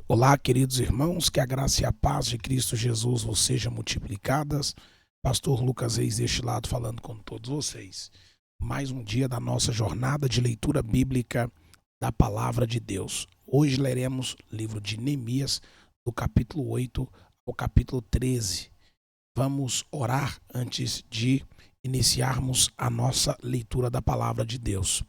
Olá, queridos irmãos, que a graça e a paz de Cristo Jesus vos sejam multiplicadas. Pastor Lucas Reis deste lado falando com todos vocês. Mais um dia da nossa jornada de leitura bíblica da Palavra de Deus. Hoje leremos o livro de Neemias, do capítulo 8 ao capítulo 13. Vamos orar antes de iniciarmos a nossa leitura da Palavra de Deus.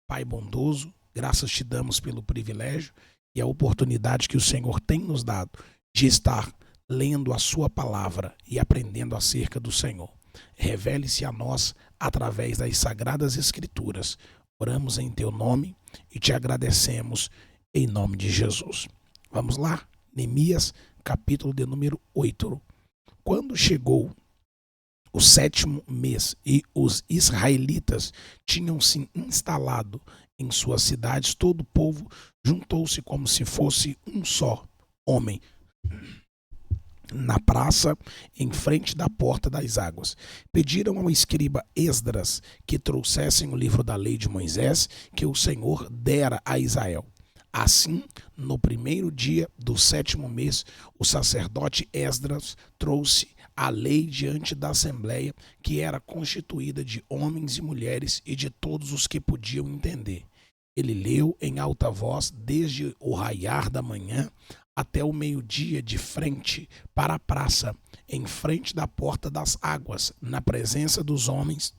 Pai bondoso, graças te damos pelo privilégio e a oportunidade que o Senhor tem nos dado de estar lendo a sua palavra e aprendendo acerca do Senhor. Revele-se a nós através das sagradas escrituras. Oramos em teu nome e te agradecemos em nome de Jesus. Vamos lá, Neemias, capítulo de número 8. Quando chegou o 7º mês e os israelitas tinham se instalado em suas cidades, todo o povo juntou-se como se fosse um só homem na praça, em frente da porta das águas. Pediram ao escriba Esdras que trouxessem o livro da lei de Moisés, que o Senhor dera a Israel. Assim, no primeiro dia do 7º mês, o sacerdote Esdras trouxe a lei diante da assembleia, que era constituída de homens e mulheres e de todos os que podiam entender. Ele leu em alta voz desde o raiar da manhã até o meio-dia, de frente para a praça, em frente da porta das águas, na presença dos homens,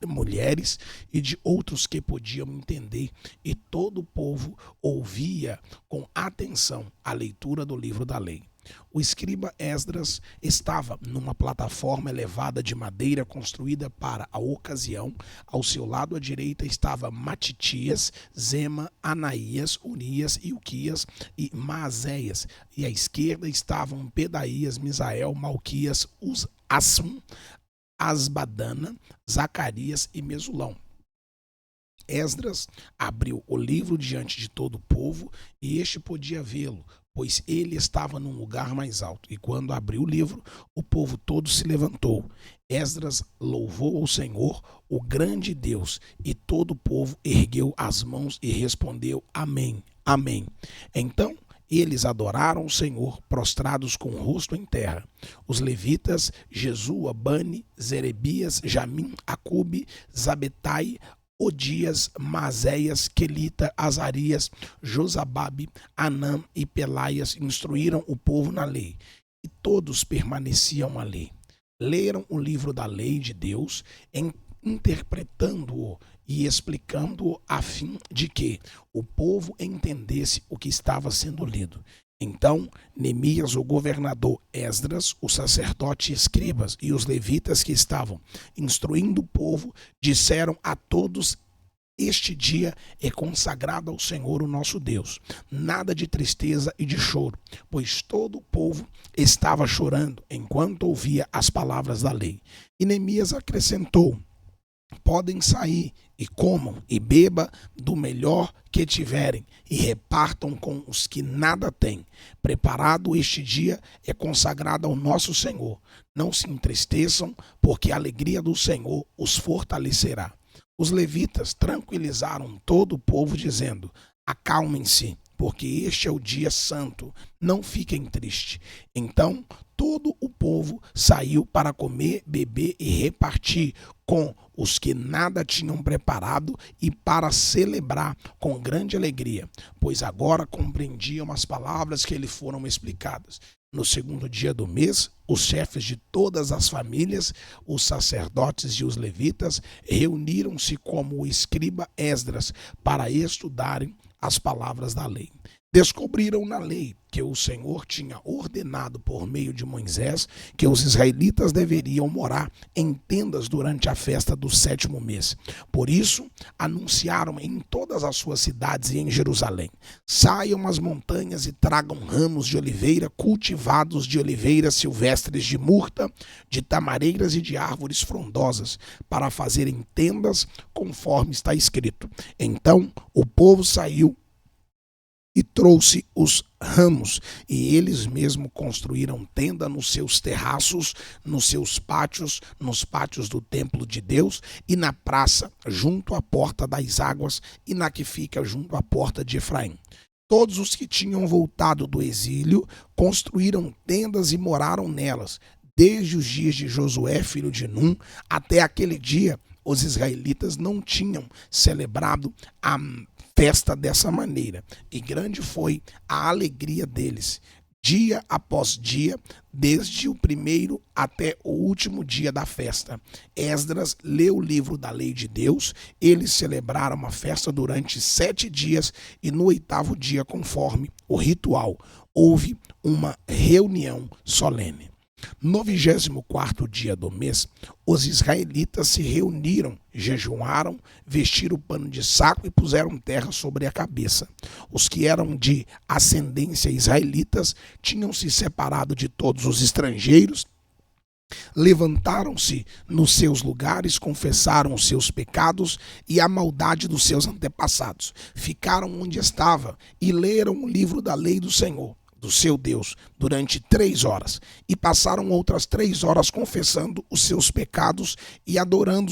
mulheres e de outros que podiam entender, e todo o povo ouvia com atenção a leitura do livro da lei. O escriba Esdras estava numa plataforma elevada de madeira construída para a ocasião. Ao seu lado à direita estava Matitias, Zema, Anaías, Urias, Ilquias e Maazéias, e à esquerda estavam Pedaías, Misael, Malquias, Assum, Asbadana, Zacarias e Mesulão. Esdras abriu o livro diante de todo o povo, e este podia vê-lo, pois ele estava num lugar mais alto. E quando abriu o livro, o povo todo se levantou. Esdras louvou ao Senhor, o grande Deus, e todo o povo ergueu as mãos e respondeu: Amém, Amém. Então eles adoraram o Senhor, prostrados com o rosto em terra. Os levitas, Jesua, Bani, Zerebias, Jamim, Acube, Zabetai, Odias, Mazéias, Quelita, Azarias, Josababe, Anã e Pelaias instruíram o povo na lei, e todos permaneciam à lei. Leram o livro da lei de Deus, interpretando-o e explicando-o a fim de que o povo entendesse o que estava sendo lido. Então, Neemias, o governador, Esdras, o sacerdote, escribas e os levitas que estavam instruindo o povo disseram a todos: este dia é consagrado ao Senhor, o nosso Deus. Nada de tristeza e de choro, pois todo o povo estava chorando enquanto ouvia as palavras da lei. E Neemias acrescentou: podem sair e comam e bebam do melhor que tiverem e repartam com os que nada têm. Preparado este dia é consagrado ao nosso Senhor. Não se entristeçam, porque a alegria do Senhor os fortalecerá. Os levitas tranquilizaram todo o povo, dizendo: acalmem-se, porque este é o dia santo, não fiquem tristes. Então todo o povo saiu para comer, beber e repartir com os que nada tinham preparado, e para celebrar com grande alegria, pois agora compreendiam as palavras que lhe foram explicadas. No segundo dia do mês, os chefes de todas as famílias, os sacerdotes e os levitas, reuniram-se como o escriba Esdras para estudarem as palavras da lei. Descobriram na lei que o Senhor tinha ordenado por meio de Moisés que os israelitas deveriam morar em tendas durante a festa do 7º mês. Por isso, anunciaram em todas as suas cidades e em Jerusalém: saiam às montanhas e tragam ramos de oliveira cultivados de oliveiras silvestres, de murta, de tamareiras e de árvores frondosas, para fazerem tendas conforme está escrito. Então o povo saiu e trouxe os ramos, e eles mesmos construíram tenda nos seus terraços, nos seus pátios, nos pátios do templo de Deus, e na praça junto à porta das águas, e na que fica junto à porta de Efraim. Todos os que tinham voltado do exílio construíram tendas e moraram nelas. Desde os dias de Josué, filho de Num, até aquele dia, os israelitas não tinham celebrado a festa dessa maneira. E grande foi a alegria deles, dia após dia, desde o primeiro até o último dia da festa. Esdras leu o livro da lei de Deus. Eles celebraram uma festa durante 7 dias e no 8º dia, conforme o ritual, houve uma reunião solene. No 24º dia do mês, os israelitas se reuniram, jejuaram, vestiram o pano de saco e puseram terra sobre a cabeça. Os que eram de ascendência israelitas tinham se separado de todos os estrangeiros, levantaram-se nos seus lugares, confessaram os seus pecados e a maldade dos seus antepassados. Ficaram onde estava e leram o livro da lei do Senhor, do seu Deus, durante 3 horas, e passaram outras 3 horas confessando os seus pecados e adorando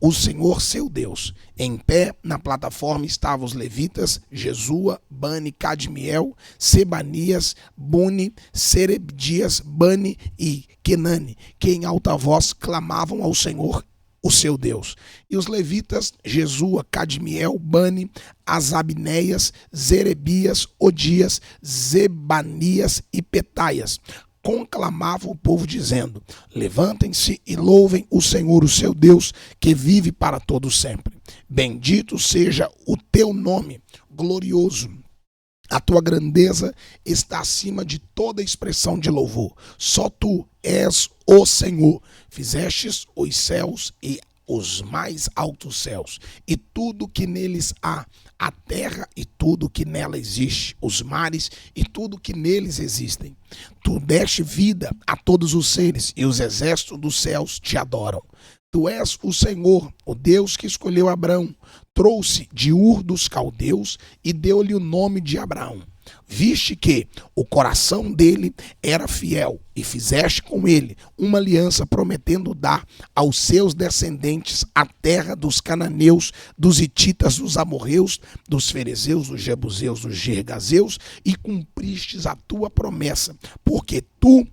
o Senhor seu Deus. Em pé na plataforma estavam os levitas Jesua, Bani, Cadmiel, Sebanias, Buni, Serebdias, Bani e Kenani, que em alta voz clamavam ao Senhor, o seu Deus. E os levitas Jesua, Cadmiel, Bani, Asabneias, Zerebias, Odias, Zebanias e Petaias conclamavam o povo dizendo: levantem-se e louvem o Senhor, o seu Deus, que vive para todo sempre. Bendito seja o teu nome, glorioso. A tua grandeza está acima de toda expressão de louvor. Só tu és o Senhor. Fizestes os céus e os mais altos céus, e tudo que neles há, a terra e tudo que nela existe, os mares e tudo que neles existem. Tu deste vida a todos os seres, e os exércitos dos céus te adoram. Tu és o Senhor, o Deus que escolheu Abrão, trouxe de Ur dos Caldeus e deu-lhe o nome de Abraão. Viste que o coração dele era fiel e fizeste com ele uma aliança, prometendo dar aos seus descendentes a terra dos cananeus, dos hititas, dos amorreus, dos ferezeus, dos jebuseus, dos gergazeus, e cumpristes a tua promessa, porque tu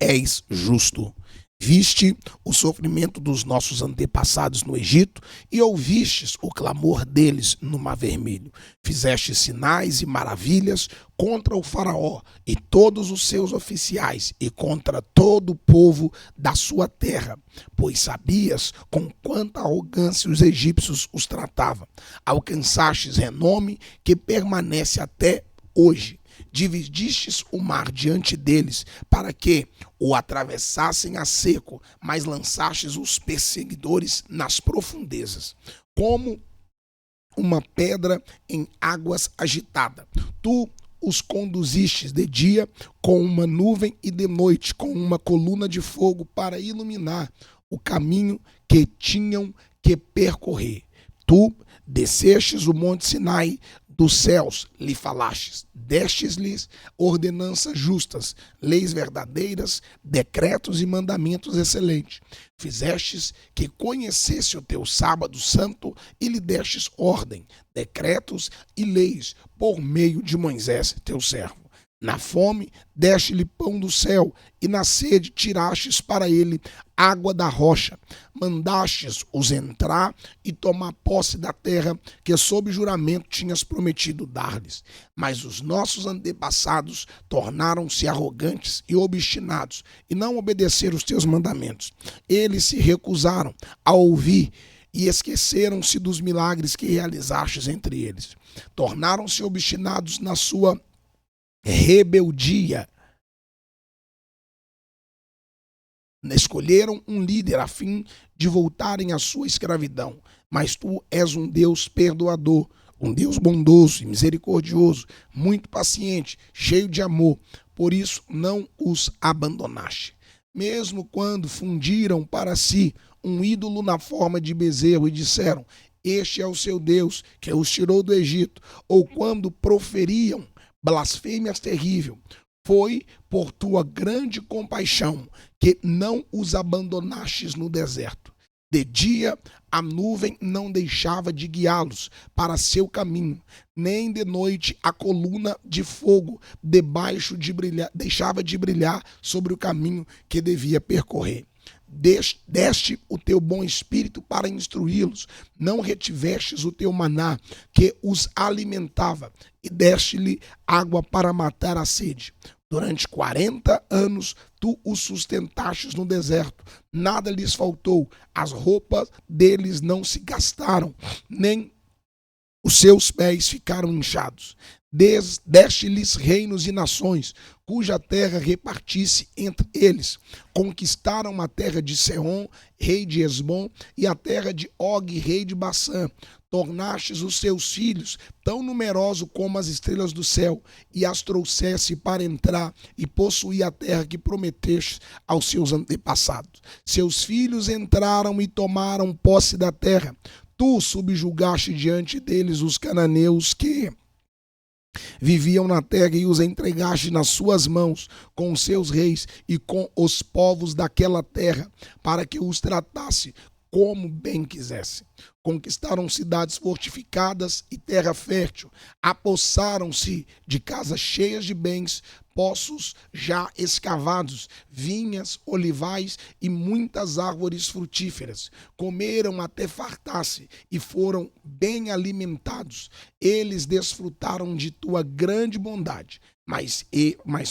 és justo. Viste o sofrimento dos nossos antepassados no Egito e ouvistes o clamor deles no Mar Vermelho. Fizeste sinais e maravilhas contra o faraó e todos os seus oficiais e contra todo o povo da sua terra, pois sabias com quanta arrogância os egípcios os tratavam. Alcançastes renome que permanece até hoje. Dividistes o mar diante deles, para que o atravessassem a seco, mas lançastes os perseguidores nas profundezas, como uma pedra em águas agitadas. Tu os conduzistes de dia com uma nuvem e de noite com uma coluna de fogo para iluminar o caminho que tinham que percorrer. Tu descestes o monte Sinai dos céus, lhe falastes, destes-lhes ordenanças justas, leis verdadeiras, decretos e mandamentos excelentes. Fizestes que conhecesse o teu sábado santo e lhe destes ordem, decretos e leis por meio de Moisés, teu servo. Na fome deste-lhe pão do céu, e na sede tirastes para ele água da rocha. Mandastes-os entrar e tomar posse da terra que sob juramento tinhas prometido dar-lhes. Mas os nossos antepassados tornaram-se arrogantes e obstinados, e não obedeceram os teus mandamentos. Eles se recusaram a ouvir e esqueceram-se dos milagres que realizastes entre eles. Tornaram-se obstinados na sua rebeldia. Escolheram um líder a fim de voltarem à sua escravidão. Mas tu és um Deus perdoador, um Deus bondoso e misericordioso, muito paciente, cheio de amor. Por isso não os abandonaste. Mesmo quando fundiram para si um ídolo na forma de bezerro e disseram: este é o seu Deus que os tirou do Egito, ou quando proferiam blasfêmias terríveis, foi por tua grande compaixão que não os abandonastes no deserto. De dia a nuvem não deixava de guiá-los para seu caminho, nem de noite a coluna de fogo deixava de brilhar sobre o caminho que devia percorrer. Deste o teu bom espírito para instruí-los, não retivestes o teu maná que os alimentava, e deste-lhe água para matar a sede. Durante 40 anos tu os sustentastes no deserto, nada lhes faltou, as roupas deles não se gastaram, nem os seus pés ficaram inchados. Deste-lhes reinos e nações, cuja terra repartisse entre eles. Conquistaram a terra de Sehon, rei de Hesbom, e a terra de Og, rei de Bassã. Tornastes os seus filhos tão numerosos como as estrelas do céu, e as trouxesse para entrar e possuir a terra que prometeste aos seus antepassados. Seus filhos entraram e tomaram posse da terra. Tu subjugaste diante deles os cananeus que viviam na terra, e os entregaste nas suas mãos com os seus reis e com os povos daquela terra, para que os tratasse como bem quisesse. Conquistaram cidades fortificadas e terra fértil, apossaram-se de casas cheias de bens, poços já escavados, vinhas, olivais e muitas árvores frutíferas. Comeram até fartar-se e foram bem alimentados. Eles desfrutaram de tua grande bondade, mas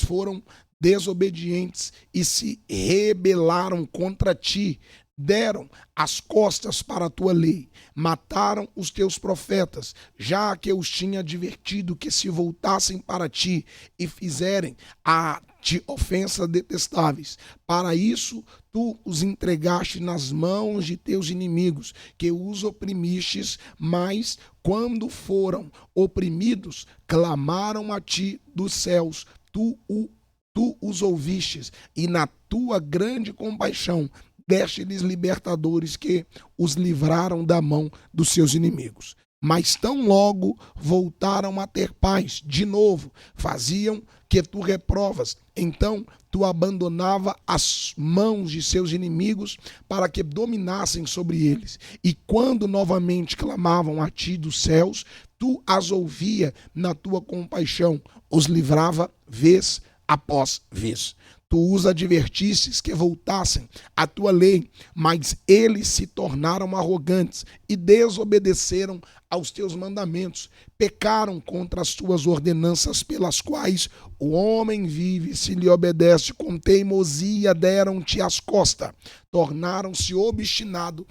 foram desobedientes e se rebelaram contra ti. Deram as costas para a tua lei, mataram os teus profetas, já que eu os tinha advertido que se voltassem para ti e fizerem a ti ofensas detestáveis. Para isso tu os entregaste nas mãos de teus inimigos, que os oprimistes, mas quando foram oprimidos, clamaram a ti dos céus, tu os ouvistes, e na tua grande compaixão deste-lhes libertadores que os livraram da mão dos seus inimigos. Mas tão logo voltaram a ter paz, de novo, faziam que tu reprovas. Então tu abandonava as mãos de seus inimigos para que dominassem sobre eles. E quando novamente clamavam a ti dos céus, tu as ouvia na tua compaixão, os livrava vez após vez. Tu os advertistes que voltassem à tua lei, mas eles se tornaram arrogantes e desobedeceram aos teus mandamentos. Pecaram contra as tuas ordenanças, pelas quais o homem vive se lhe obedece. Com teimosia deram-te as costas, tornaram-se obstinados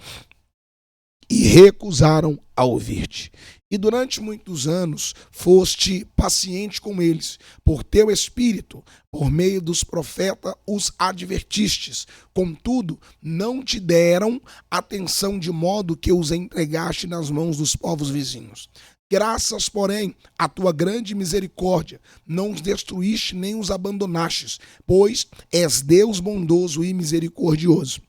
e recusaram a ouvir-te. E durante muitos anos foste paciente com eles, por teu espírito, por meio dos profetas os advertistes. Contudo, não te deram atenção, de modo que os entregaste nas mãos dos povos vizinhos. Graças, porém, à tua grande misericórdia, não os destruíste nem os abandonastes, pois és Deus bondoso e misericordioso.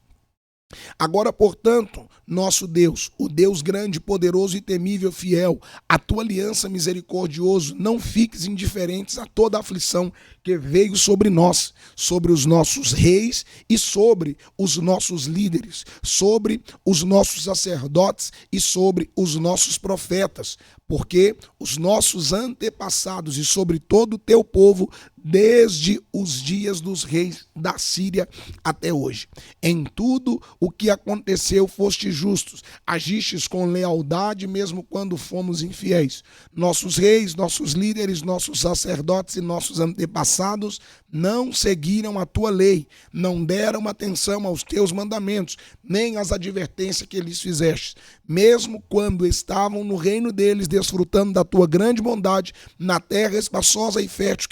Agora, portanto, nosso Deus, o Deus grande, poderoso e temível, fiel, a tua aliança misericordioso, não fiques indiferentes a toda a aflição que veio sobre nós, sobre os nossos reis e sobre os nossos líderes, sobre os nossos sacerdotes e sobre os nossos profetas, porque os nossos antepassados e sobre todo o teu povo, desde os dias dos reis da Síria até hoje. Em tudo o que aconteceu foste justos, agistes com lealdade mesmo quando fomos infiéis. Nossos reis, nossos líderes, nossos sacerdotes e nossos antepassados não seguiram a tua lei, não deram atenção aos teus mandamentos, nem às advertências que lhes fizeste. Mesmo quando estavam no reino deles, desfrutando da tua grande bondade, na terra espaçosa e fértil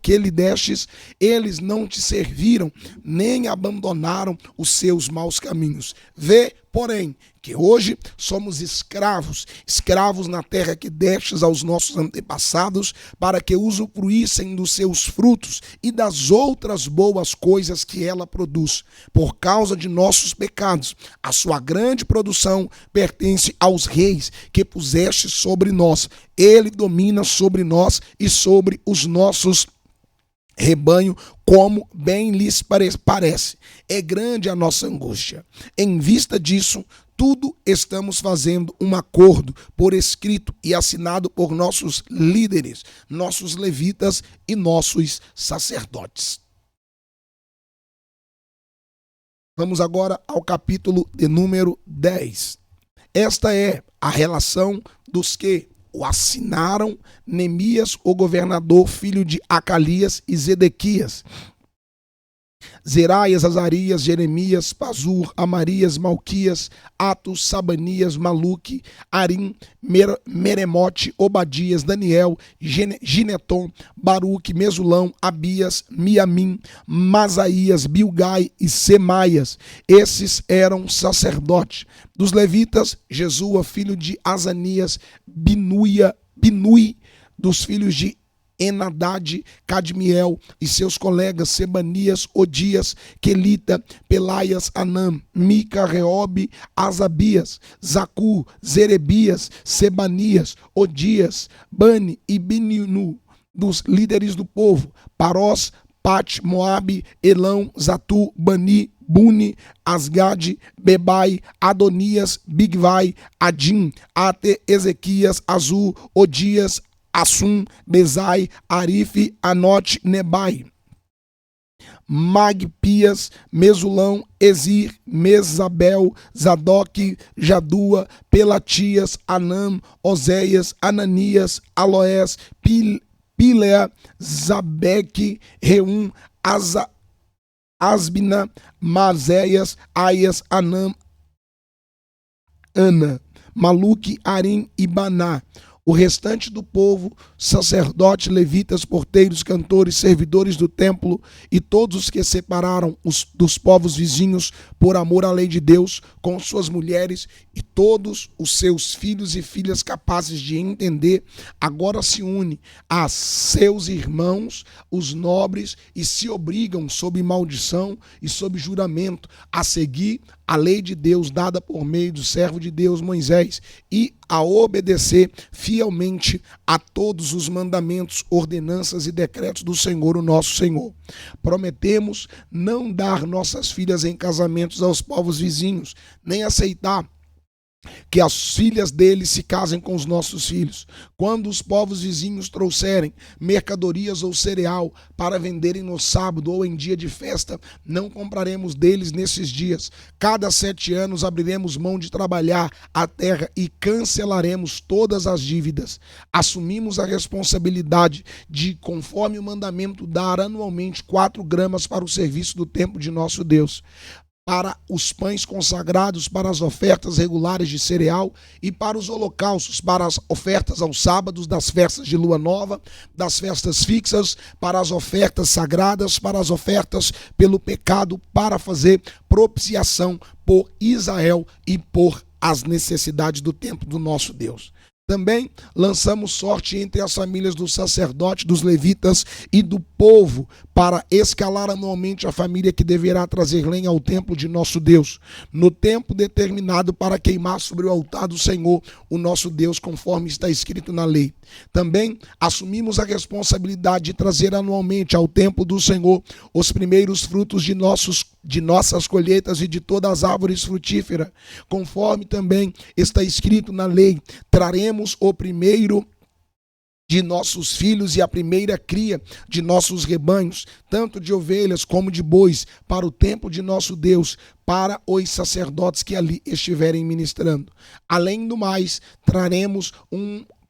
que lhe destes, eles não te serviram, nem abandonaram os seus maus caminhos. Vê, porém, que hoje somos escravos na terra que destes aos nossos antepassados, para que usufruíssem dos seus frutos e das outras boas coisas que ela produz. Por causa de nossos pecados, a sua grande produção pertence aos reis que puseste sobre nós. Ele domina sobre nós e sobre os nossos rebanho, como bem lhes parece. É grande a nossa angústia. Em vista disso, tudo estamos fazendo um acordo por escrito e assinado por nossos líderes, nossos levitas e nossos sacerdotes. Vamos agora ao capítulo de número 10. Esta é a relação dos que o assinaram: Neemias, o governador, filho de Acalias, e Zedequias, Zeraias, Azarias, Jeremias, Pazur, Amarias, Malquias, Atos, Sabanias, Maluque, Arim, Meremote, Obadias, Daniel, Gineton, Baruque, Mesulão, Abias, Miamim, Masaías, Bilgai e Semaias. Esses eram sacerdotes. Dos levitas, Jesua, filho de Azanias, Binui, dos filhos de Enadade, Cadmiel e seus colegas Sebanias, Odias, Quelita, Pelaias, Anam, Mica, Reobe, Asabias, Zacu, Zerebias, Sebanias, Odias, Bani e Beninu. Dos líderes do povo, Parós, Pat, Moabe, Elão, Zatu, Bani, Buni, Asgade, Bebai, Adonias, Bigvai, Adim, Ate, Ezequias, Azu, Odias, Assum, Bezai, Arife, Anote, Nebai, Magpias, Mesulão, Ezir, Mesabel, Zadok, Jadua, Pelatias, Anam, Oséias, Ananias, Aloés, Pilea, Zabeque, Reum, Asbina, Mazéias, Aias, Anam, Ana, Maluque, Arim e Baná. O restante do povo, sacerdotes, levitas, porteiros, cantores, servidores do templo e todos os que separaram dos povos vizinhos por amor à lei de Deus, com suas mulheres e todos os seus filhos e filhas capazes de entender, agora se une a seus irmãos, os nobres, e se obrigam sob maldição e sob juramento a seguir a lei de Deus dada por meio do servo de Deus Moisés e a obedecer fielmente a todos os mandamentos, ordenanças e decretos do Senhor, o nosso Senhor. Prometemos não dar nossas filhas em casamentos aos povos vizinhos, nem aceitar que as filhas deles se casem com os nossos filhos. Quando os povos vizinhos trouxerem mercadorias ou cereal para venderem no sábado ou em dia de festa, não compraremos deles nesses dias. Cada 7 anos abriremos mão de trabalhar a terra e cancelaremos todas as dívidas. Assumimos a responsabilidade de, conforme o mandamento, dar anualmente 4 gramas para o serviço do templo de nosso Deus, para os pães consagrados, para as ofertas regulares de cereal e para os holocaustos, para as ofertas aos sábados, das festas de lua nova, das festas fixas, para as ofertas sagradas, para as ofertas pelo pecado, para fazer propiciação por Israel e por as necessidades do templo do nosso Deus. Também lançamos sorte entre as famílias dos sacerdotes, dos levitas e do povo para escalar anualmente a família que deverá trazer lenha ao templo de nosso Deus, no tempo determinado para queimar sobre o altar do Senhor, o nosso Deus, conforme está escrito na lei. Também assumimos a responsabilidade de trazer anualmente ao templo do Senhor os primeiros frutos de nossas colheitas e de todas as árvores frutíferas, conforme também está escrito na lei. Traremos o primeiro de nossos filhos e a primeira cria de nossos rebanhos, tanto de ovelhas como de bois, para o templo de nosso Deus, para os sacerdotes que ali estiverem ministrando. Além do mais, traremos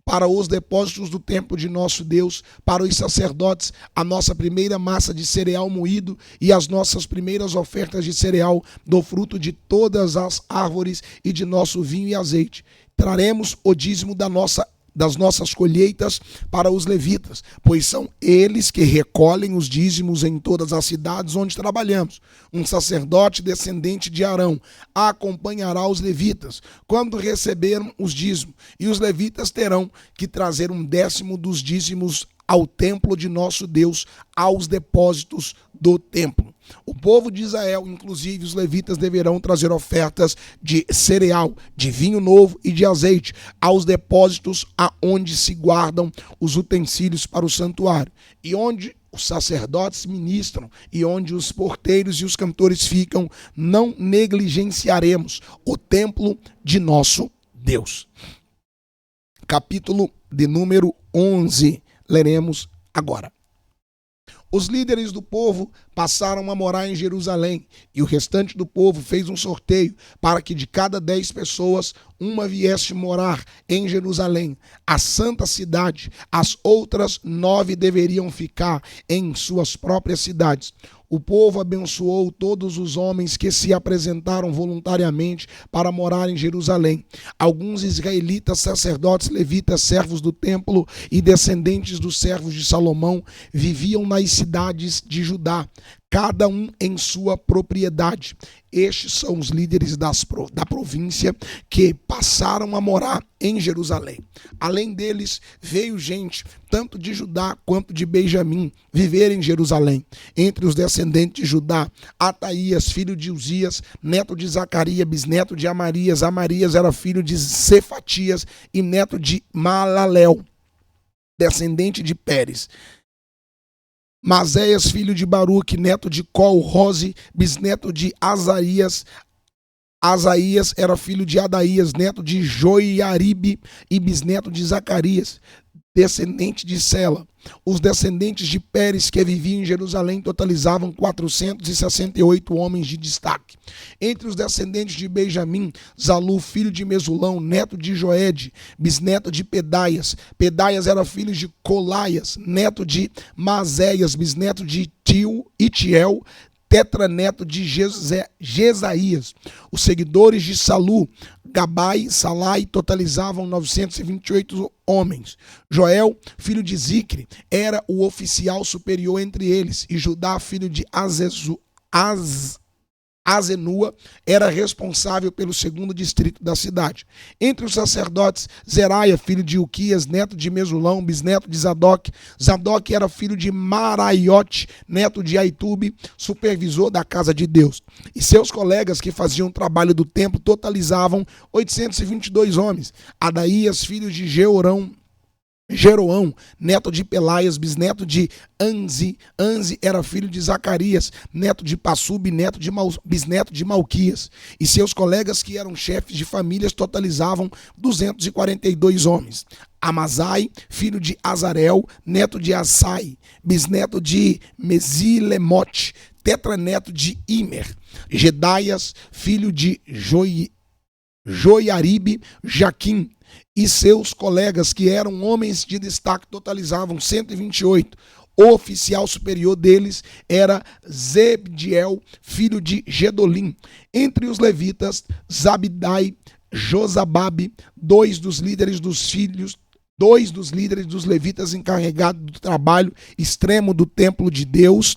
para os depósitos do templo de nosso Deus, para os sacerdotes, a nossa primeira massa de cereal moído e as nossas primeiras ofertas de cereal do fruto de todas as árvores e de nosso vinho e azeite. Traremos o dízimo das nossas colheitas para os levitas, pois são eles que recolhem os dízimos em todas as cidades onde trabalhamos. Um sacerdote descendente de Arão acompanhará os levitas quando receberam os dízimos, e os levitas terão que trazer 1/10 dos dízimos ao templo de nosso Deus, aos depósitos do templo. O povo de Israel, inclusive os levitas, deverão trazer ofertas de cereal, de vinho novo e de azeite aos depósitos aonde se guardam os utensílios para o santuário e onde os sacerdotes ministram e onde os porteiros e os cantores ficam. Não negligenciaremos o templo de nosso Deus. Capítulo de número 11, leremos agora. Os líderes do povo passaram a morar em Jerusalém e o restante do povo fez um sorteio para que de cada 10 pessoas, uma viesse morar em Jerusalém, a santa cidade. As outras 9 deveriam ficar em suas próprias cidades. O povo abençoou todos os homens que se apresentaram voluntariamente para morar em Jerusalém. Alguns israelitas, sacerdotes, levitas, servos do templo e descendentes dos servos de Salomão viviam nas cidades de Judá, cada um em sua propriedade. Estes são os líderes da província que passaram a morar em Jerusalém. Além deles, veio gente, tanto de Judá quanto de Benjamim, viver em Jerusalém. Entre os descendentes de Judá, Ataías, filho de Uzias, neto de Zacarias, bisneto de Amarias. Amarias era filho de Cefatias e neto de Malalel, descendente de Pérez. Mazéias, filho de Baruque, neto de Col-Rose, bisneto de Azarias. Asaías era filho de Adaías, neto de Joiaribe e bisneto de Zacarias, descendente de Sela. Os descendentes de Pérez que viviam em Jerusalém totalizavam 468 homens de destaque. Entre os descendentes de Benjamim, Zalu, filho de Mesulão, neto de Joede, bisneto de Pedaias. Pedaias era filho de Colaias, neto de Mazéias, bisneto de Itiel, tetraneto de Jesaías. Os seguidores de Salu, Gabai, Salai, totalizavam 928 homens. Joel, filho de Zicre, era o oficial superior entre eles, e Judá, filho de Azenua, era responsável pelo segundo distrito da cidade. Entre os sacerdotes, Zeraia, filho de Uquias, neto de Mesulão, bisneto de Zadok. Zadok era filho de Maraiote, neto de Aitube, supervisor da casa de Deus. E seus colegas que faziam o trabalho do templo totalizavam 822 homens. Adaías, filho de Jeroão, neto de Pelaias, bisneto de Anzi. Anzi era filho de Zacarias, neto de Passub, bisneto de Malquias. E seus colegas que eram chefes de famílias totalizavam 242 homens. Amazai, filho de Azarel, neto de Asai, bisneto de Mesilemote, tetraneto de Imer. Gedaias, filho de Joiaribe, Jaquim. E seus colegas, que eram homens de destaque, totalizavam 128. O oficial superior deles era Zebdiel, filho de Gedolim. Entre os levitas, Zabidai, Josababe, dois dos líderes dos levitas encarregados do trabalho extremo do templo de Deus.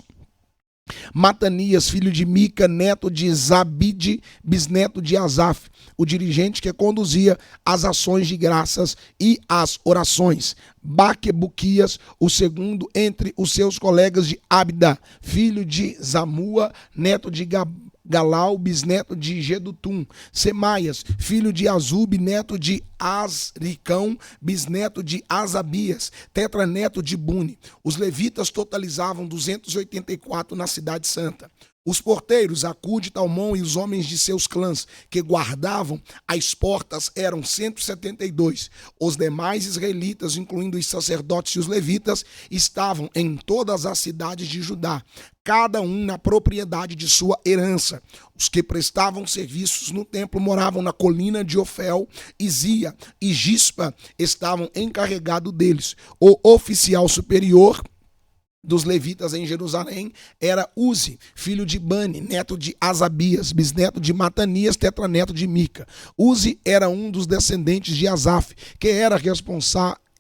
Matanias, filho de Mica, neto de Zabide, bisneto de Asaf, o dirigente que conduzia as ações de graças e as orações. Baquebuquias, o segundo entre os seus colegas de Abda, filho de Zamua, neto de Galal, bisneto de Gedutum. Semaias, filho de Azub, neto de Asricão, bisneto de Asabias, tetraneto de Buni. Os levitas totalizavam 284 na cidade santa. Os porteiros, Acude, Talmão e os homens de seus clãs que guardavam as portas eram 172. Os demais israelitas, incluindo os sacerdotes e os levitas, estavam em todas as cidades de Judá, cada um na propriedade de sua herança. Os que prestavam serviços no templo moravam na colina de Ofel, Izia e Gispa estavam encarregados deles. O oficial superior dos levitas em Jerusalém era Uzi, filho de Bani, neto de Asabias, bisneto de Matanias, tetraneto de Mica. Uzi era um dos descendentes de Asaf, que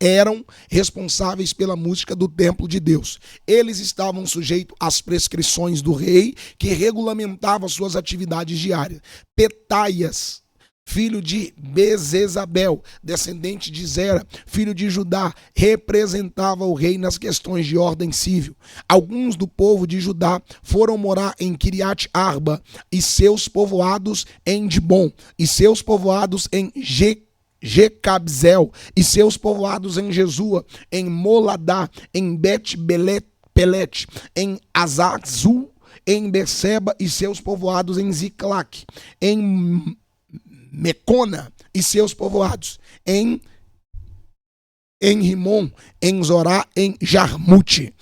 eram responsáveis pela música do templo de Deus. Eles estavam sujeitos às prescrições do rei, que regulamentava suas atividades diárias. Petaias, filho de Bezezabel, descendente de Zera, filho de Judá, representava o rei nas questões de ordem civil. Alguns do povo de Judá foram morar em Kiriat Arba e seus povoados em Dibon, e seus povoados em Jecabzel, e seus povoados em Jesua, em Moladá, em Bet-Pelet, em Azazul, em Beceba e seus povoados em Ziclac, em Mecona e seus povoados, em Rimon, em Zorá, em Jarmute,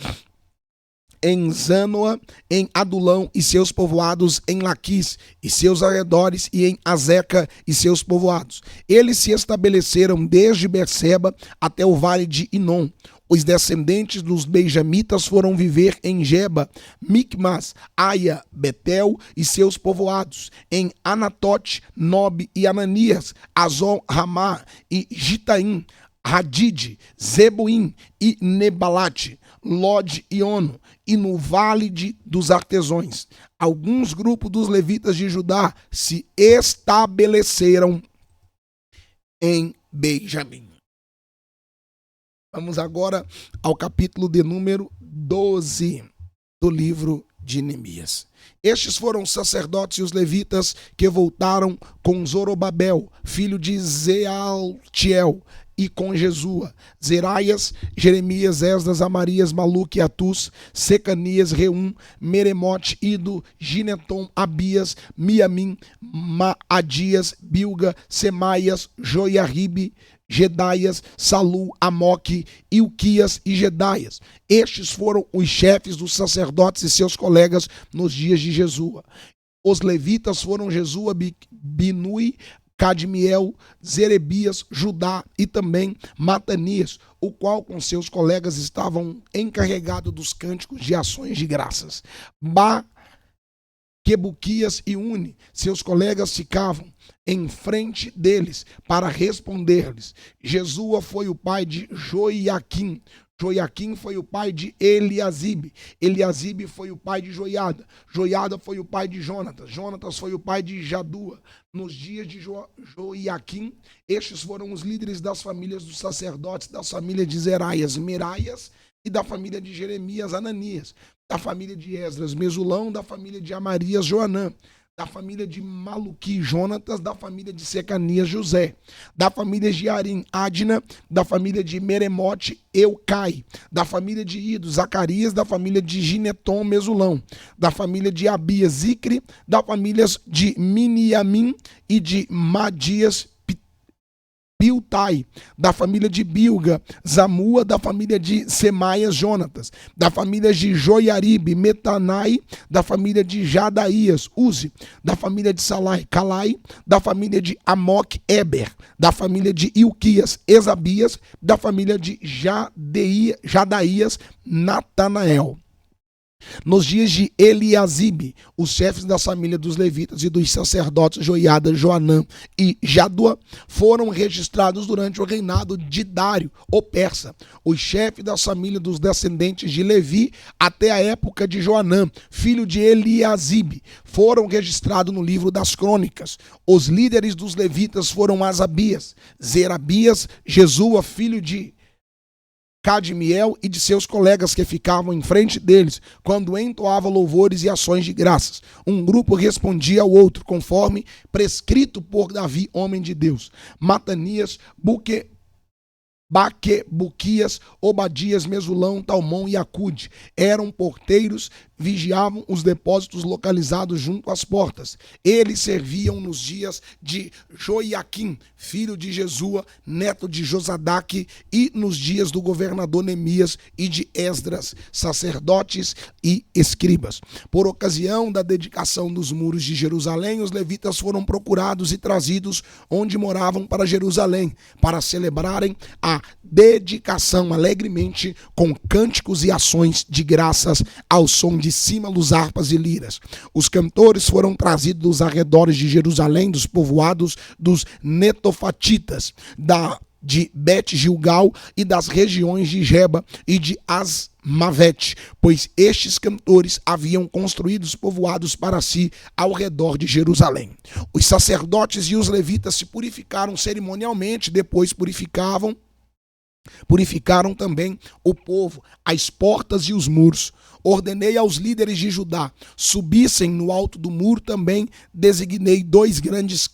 em Zanoa, em Adulão e seus povoados, em Laquis e seus arredores, e em Azeca e seus povoados. Eles se estabeleceram desde Beceba até o vale de Inom. Os descendentes dos benjamitas foram viver em Geba, Micmas, Aia, Betel e seus povoados, em Anatote, Nob e Ananias, Azon, Ramá e Gitaim, Hadid, Zeboim e Nebalate, Lod e Ono, e no vale dos artesões. Alguns grupos dos levitas de Judá se estabeleceram em Benjamim. Vamos agora ao capítulo de número 12 do livro de Neemias. Estes foram os sacerdotes e os levitas que voltaram com Zorobabel, filho de Zealtiel, e com Jesua, Zeraias, Jeremias, Esdras, Amarias, Maluque, Atus, Secanias, Reum, Meremote, Ido, Gineton, Abias, Miamim, Maadias, Bilga, Semaias, Joiaribe, Gedaias, Salu, Amoque, Ilquias e Gedaias. Estes foram os chefes dos sacerdotes e seus colegas nos dias de Jesua. Os levitas foram Jesua, Binui, Cadmiel, Zerebias, Judá e também Matanias, o qual com seus colegas estavam encarregados dos cânticos de ações de graças. Quebuquias e Uni, seus colegas ficavam em frente deles para responder-lhes. Jesua foi o pai de Joiaquim. Joiaquim foi o pai de Eliasibe. Eliasibe foi o pai de Joiada. Joiada foi o pai de Jonatas. Jonatas foi o pai de Jadua. Nos dias de Joiaquim, estes foram os líderes das famílias dos sacerdotes, das famílias de Zeraias, Meraias, e da família de Jeremias, Ananias, da família de Esdras, Mesulão, da família de Amarias, Joanã, da família de Maluqui, Jonatas, da família de Secanias, José, da família de Arim, Adna, da família de Meremote, Eucai, da família de Ido, Zacarias, da família de Gineton, Mesulão, da família de Abias, Zicre, da família de Miniamim e de Madias, Biltai, da família de Bilga, Zamua, da família de Semaias, Jonatas, da família de Joiaribe, Metanai, da família de Jadaías, Uzi, da família de Salai, Calai, da família de Amoque, Eber, da família de Ilquias, Esabias, da família de Jadaías, Natanael. Nos dias de Eliasibe, os chefes da família dos levitas e dos sacerdotes Joiada, Joanã e Jadua foram registrados durante o reinado de Dário, o persa. Os chefes da família dos descendentes de Levi até a época de Joanã, filho de Eliasibe, foram registrados no livro das crônicas. Os líderes dos levitas foram Asabias, Zerabias, Jesua, filho de Cadmiel e de seus colegas que ficavam em frente deles, quando entoavam louvores e ações de graças. Um grupo respondia ao outro, conforme prescrito por Davi, homem de Deus. Matanias, Baquebuquias, Obadias, Mesulão, Talmão e Acude eram porteiros, vigiavam os depósitos localizados junto às portas. Eles serviam nos dias de Joiaquim, filho de Jesua, neto de Josadaque, e nos dias do governador Neemias e de Esdras, sacerdotes e escribas. Por ocasião da dedicação dos muros de Jerusalém, os levitas foram procurados e trazidos onde moravam para Jerusalém, para celebrarem a dedicação alegremente com cânticos e ações de graças ao som de símbolos, harpas e liras. Os cantores foram trazidos dos arredores de Jerusalém, dos povoados dos netofatitas, da de Bet-Gilgal e das regiões de Geba e de Asmavete, pois estes cantores haviam construído os povoados para si ao redor de Jerusalém. Os sacerdotes e os levitas se purificaram cerimonialmente, depois purificaram também o povo, as portas e os muros. Ordenei aos líderes de Judá, subissem no alto do muro também, designei 2 grandes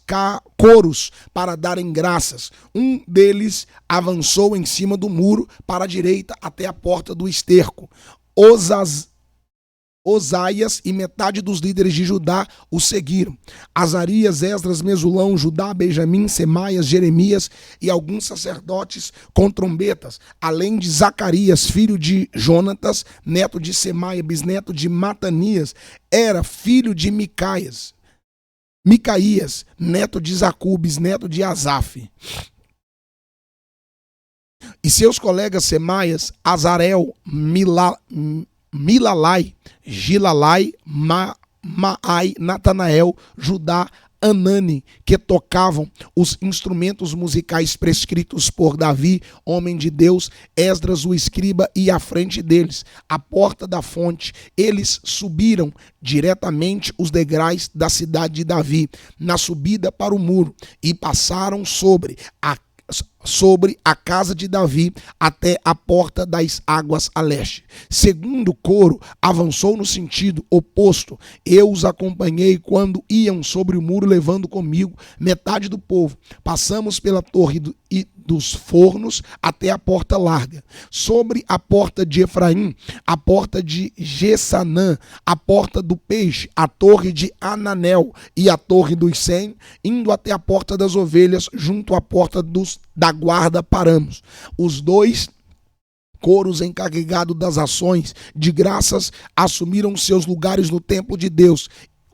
coros para darem graças. Um deles avançou em cima do muro para a direita até a porta do esterco. Osaias e metade dos líderes de Judá o seguiram. Azarias, Esdras, Mesulão, Judá, Benjamim, Semaias, Jeremias e alguns sacerdotes com trombetas, além de Zacarias, filho de Jonatas, neto de Semaia, bisneto de Matanias, era filho de Micaías, neto de Zacú, bisneto de Asaf. E seus colegas Semaias, Azarel, Milalai, Gilalai, Maai, Natanael, Judá, Anani, que tocavam os instrumentos musicais prescritos por Davi, homem de Deus, Esdras o escriba, e à frente deles, à porta da fonte, eles subiram diretamente os degraus da cidade de Davi, na subida para o muro, e passaram sobre a casa de Davi até a porta das águas a leste. Segundo coro avançou no sentido oposto. Eu os acompanhei quando iam sobre o muro, levando comigo metade do povo. Passamos pela torre dos fornos até a porta larga. Sobre a porta de Efraim, a porta de Gessanã, a porta do peixe, a torre de Ananel e a torre dos 100, indo até a porta das ovelhas, junto à porta da guarda, paramos. Os 2 coros encarregados das ações de graças assumiram seus lugares no templo de Deus,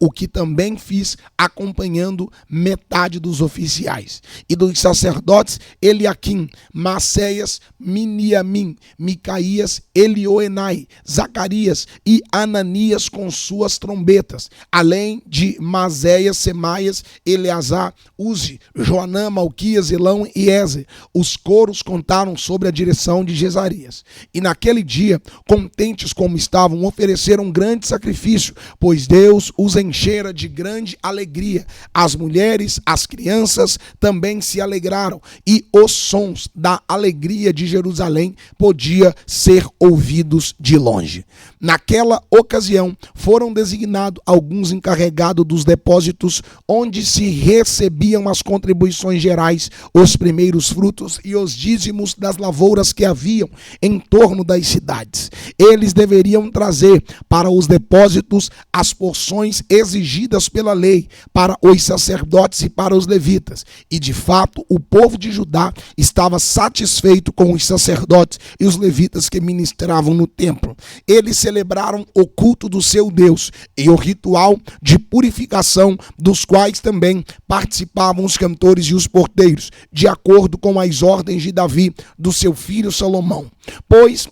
o que também fiz acompanhando metade dos oficiais. E dos sacerdotes, Eliaquim, Maceias, Miniamim, Micaías, Elioenai, Zacarias e Ananias com suas trombetas, além de Mazéias, Semaias, Eleazar, Uzi, Joanã, Malquias, Elão e Ezer. Os coros contaram sobre a direção de Jezarias. E naquele dia, contentes como estavam, ofereceram grande sacrifício, pois Deus os enchera de grande alegria. As mulheres, as crianças também se alegraram, e os sons da alegria de Jerusalém podiam ser ouvidos de longe. Naquela ocasião, foram designados alguns encarregados dos depósitos, onde se recebiam as contribuições gerais, os primeiros frutos e os dízimos das lavouras que haviam em torno das cidades. Eles deveriam trazer para os depósitos as porções exigidas pela lei para os sacerdotes e para os levitas. E de fato, o povo de Judá estava satisfeito com os sacerdotes e os levitas que ministravam no templo. Eles celebraram o culto do seu Deus e o ritual de purificação, dos quais também participavam os cantores e os porteiros, de acordo com as ordens de Davi, do seu filho Salomão. Pois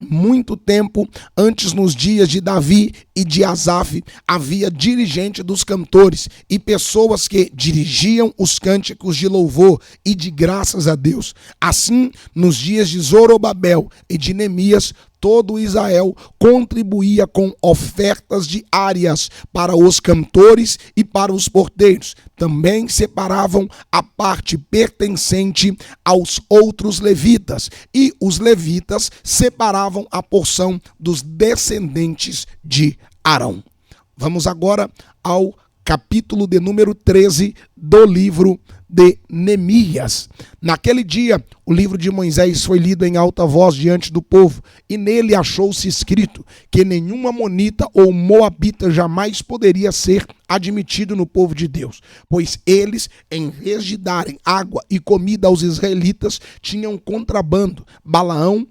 muito tempo antes, nos dias de Davi e de Asaf, havia dirigente dos cantores e pessoas que dirigiam os cânticos de louvor e de graças a Deus. Assim, nos dias de Zorobabel e de Neemias, todo Israel contribuía com ofertas diárias para os cantores e para os porteiros. Também separavam a parte pertencente aos outros levitas, e os levitas separavam a porção dos descendentes de Arão. Vamos agora ao capítulo de número 13 do livro de Neemias. Naquele dia, o livro de Moisés foi lido em alta voz diante do povo, e nele achou-se escrito que nenhum amonita ou moabita jamais poderia ser admitido no povo de Deus, pois eles, em vez de darem água e comida aos israelitas, tinham contrabando Balaão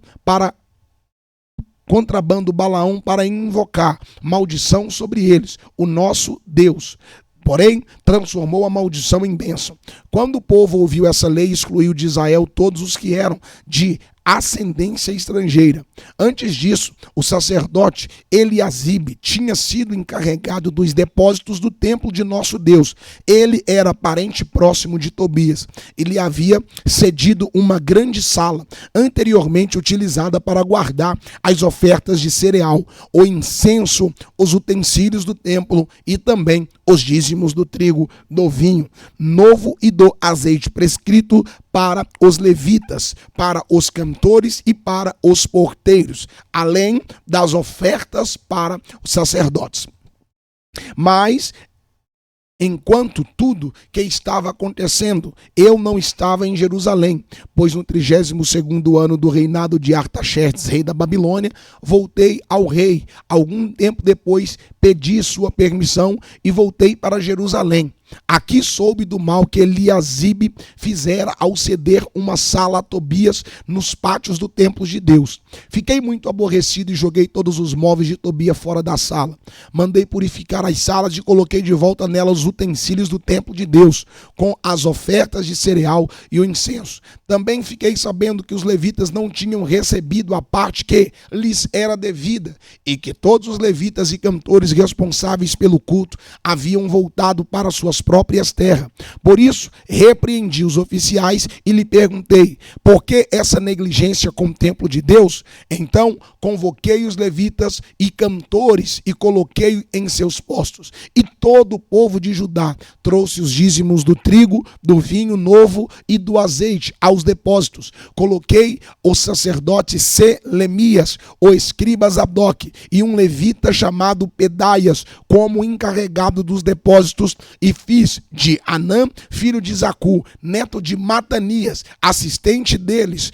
para invocar maldição sobre eles, o nosso Deus. Porém, transformou a maldição em bênção. Quando o povo ouviu essa lei, excluiu de Israel todos os que eram de ascendência estrangeira. Antes disso, o sacerdote Eliasibe tinha sido encarregado dos depósitos do templo de nosso Deus. Ele era parente próximo de Tobias. Ele havia cedido uma grande sala, anteriormente utilizada para guardar as ofertas de cereal, o incenso, os utensílios do templo e também os dízimos do trigo, do vinho novo e do azeite prescrito para os levitas, para os cantores e para os porteiros, além das ofertas para os sacerdotes. Mas, enquanto tudo que estava acontecendo, eu não estava em Jerusalém, pois no 32º ano do reinado de Artaxerxes, rei da Babilônia, voltei ao rei. Algum tempo depois, pedi sua permissão e voltei para Jerusalém. Aqui soube do mal que Eliasibe fizera ao ceder uma sala a Tobias nos pátios do templo de Deus. Fiquei muito aborrecido e joguei todos os móveis de Tobias fora da sala. Mandei purificar as salas e coloquei de volta nelas os utensílios do templo de Deus, com as ofertas de cereal e o incenso. Também fiquei sabendo que os levitas não tinham recebido a parte que lhes era devida, e que todos os levitas e cantores responsáveis pelo culto haviam voltado para suas próprias terras. Por isso, repreendi os oficiais e lhe perguntei: por que essa negligência com o templo de Deus? Então, convoquei os levitas e cantores e coloquei em seus postos. E todo o povo de Judá trouxe os dízimos do trigo, do vinho novo e do azeite aos depósitos. Coloquei o sacerdote Selemias, o escriba Zadok e um levita chamado Pedaias como encarregado dos depósitos, e fiz de Anã, filho de Zacu, neto de Matanias, assistente deles,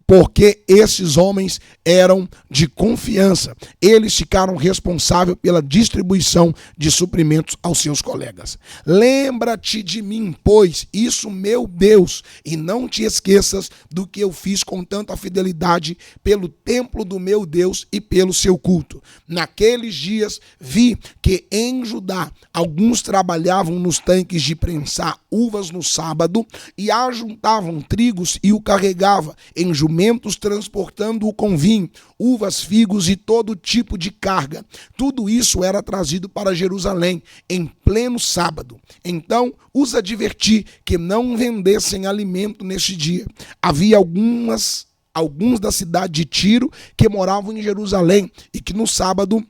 porque esses homens eram de confiança. Eles ficaram responsáveis pela distribuição de suprimentos aos seus colegas. Lembra-te de mim, pois, isso, meu Deus, e não te esqueças do que eu fiz com tanta fidelidade pelo templo do meu Deus e pelo seu culto. Naqueles dias vi que em Judá alguns trabalhavam nos tanques de prensar uvas no sábado e ajuntavam trigos e o carregavam em jumentos, transportando-o com vinho, uvas, figos e todo tipo de carga. Tudo isso era trazido para Jerusalém em pleno sábado. Então os adverti que não vendessem alimento neste dia. Havia alguns da cidade de Tiro que moravam em Jerusalém e que no sábado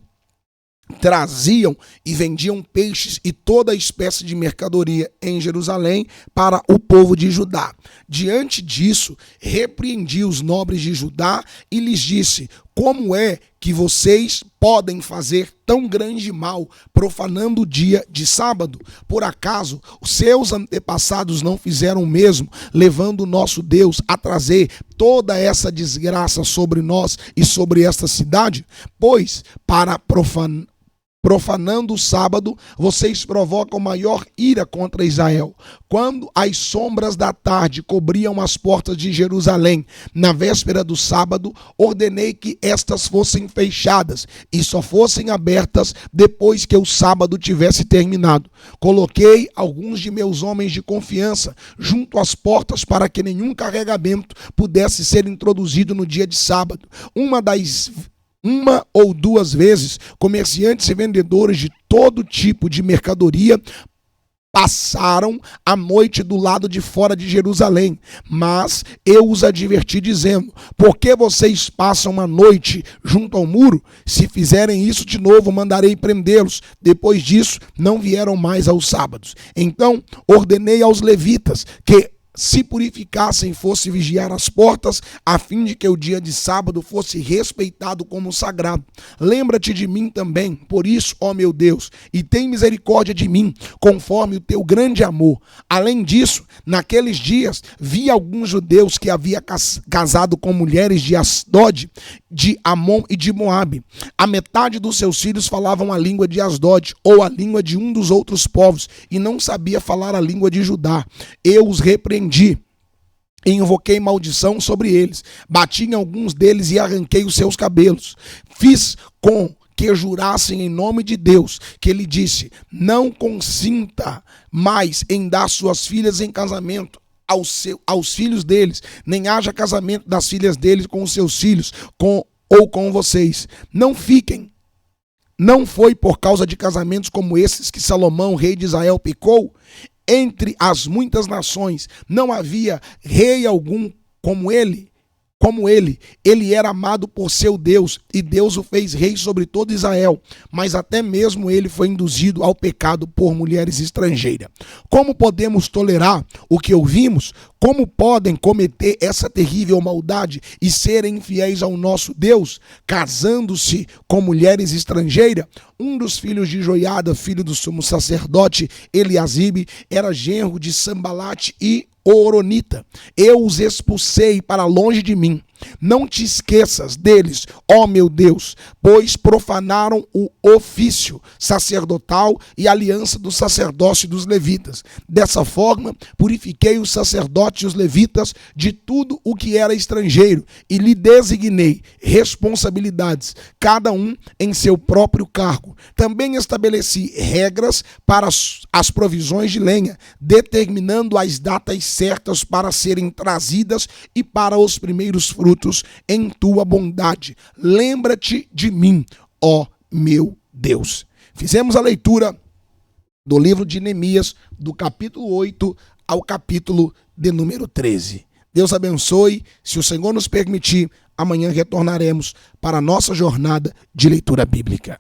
traziam e vendiam peixes e toda espécie de mercadoria em Jerusalém para o povo de Judá. Diante disso, repreendi os nobres de Judá e lhes disse: como é que vocês podem fazer tão grande mal, profanando o dia de sábado? Por acaso os seus antepassados não fizeram o mesmo, levando o nosso Deus a trazer toda essa desgraça sobre nós e sobre esta cidade? Pois, para profanando o sábado, vocês provocam maior ira contra Israel. Quando as sombras da tarde cobriam as portas de Jerusalém, na véspera do sábado, ordenei que estas fossem fechadas e só fossem abertas depois que o sábado tivesse terminado. Coloquei alguns de meus homens de confiança junto às portas para que nenhum carregamento pudesse ser introduzido no dia de sábado. Uma ou duas vezes, comerciantes e vendedores de todo tipo de mercadoria passaram a noite do lado de fora de Jerusalém, mas eu os adverti dizendo: por que vocês passam a noite junto ao muro? Se fizerem isso de novo, mandarei prendê-los. Depois disso, não vieram mais aos sábados. Então ordenei aos levitas que se purificassem, fosse vigiar as portas, a fim de que o dia de sábado fosse respeitado como sagrado. Lembra-te de mim também, por isso, ó meu Deus, e tem misericórdia de mim, conforme o teu grande amor. Além disso, naqueles dias, vi alguns judeus que havia casado com mulheres de Asdod, de Amon e de Moabe. A metade dos seus filhos falavam a língua de Asdod, ou a língua de um dos outros povos, e não sabia falar a língua de Judá. Eu os repreendi e invoquei maldição sobre eles. Bati em alguns deles e arranquei os seus cabelos. Fiz com que jurassem em nome de Deus, que ele disse: não consinta mais em dar suas filhas em casamento aos filhos deles, nem haja casamento das filhas deles com os seus filhos, ou com vocês. Não fiquem. Não foi por causa de casamentos como esses que Salomão, rei de Israel, pecou? Entre as muitas nações não havia rei algum como ele. Ele era amado por seu Deus, e Deus o fez rei sobre todo Israel, mas até mesmo ele foi induzido ao pecado por mulheres estrangeiras. Como podemos tolerar o que ouvimos? Como podem cometer essa terrível maldade e serem infiéis ao nosso Deus, casando-se com mulheres estrangeiras? Um dos filhos de Joiada, filho do sumo sacerdote Eliasibe, era genro de Sambalate e Oronita. Eu os expulsei para longe de mim. Não te esqueças deles, ó meu Deus, pois profanaram o ofício sacerdotal e a aliança do sacerdócio dos levitas. Dessa forma, purifiquei os sacerdotes e os levitas de tudo o que era estrangeiro e lhe designei responsabilidades, cada um em seu próprio cargo. Também estabeleci regras para as provisões de lenha, determinando as datas certas para serem trazidas e para os primeiros frutos em tua bondade. Lembra-te de mim, ó meu Deus. Fizemos a leitura do livro de Neemias, do capítulo 8 ao capítulo de número 13. Deus abençoe. Se o Senhor nos permitir, amanhã retornaremos para a nossa jornada de leitura bíblica.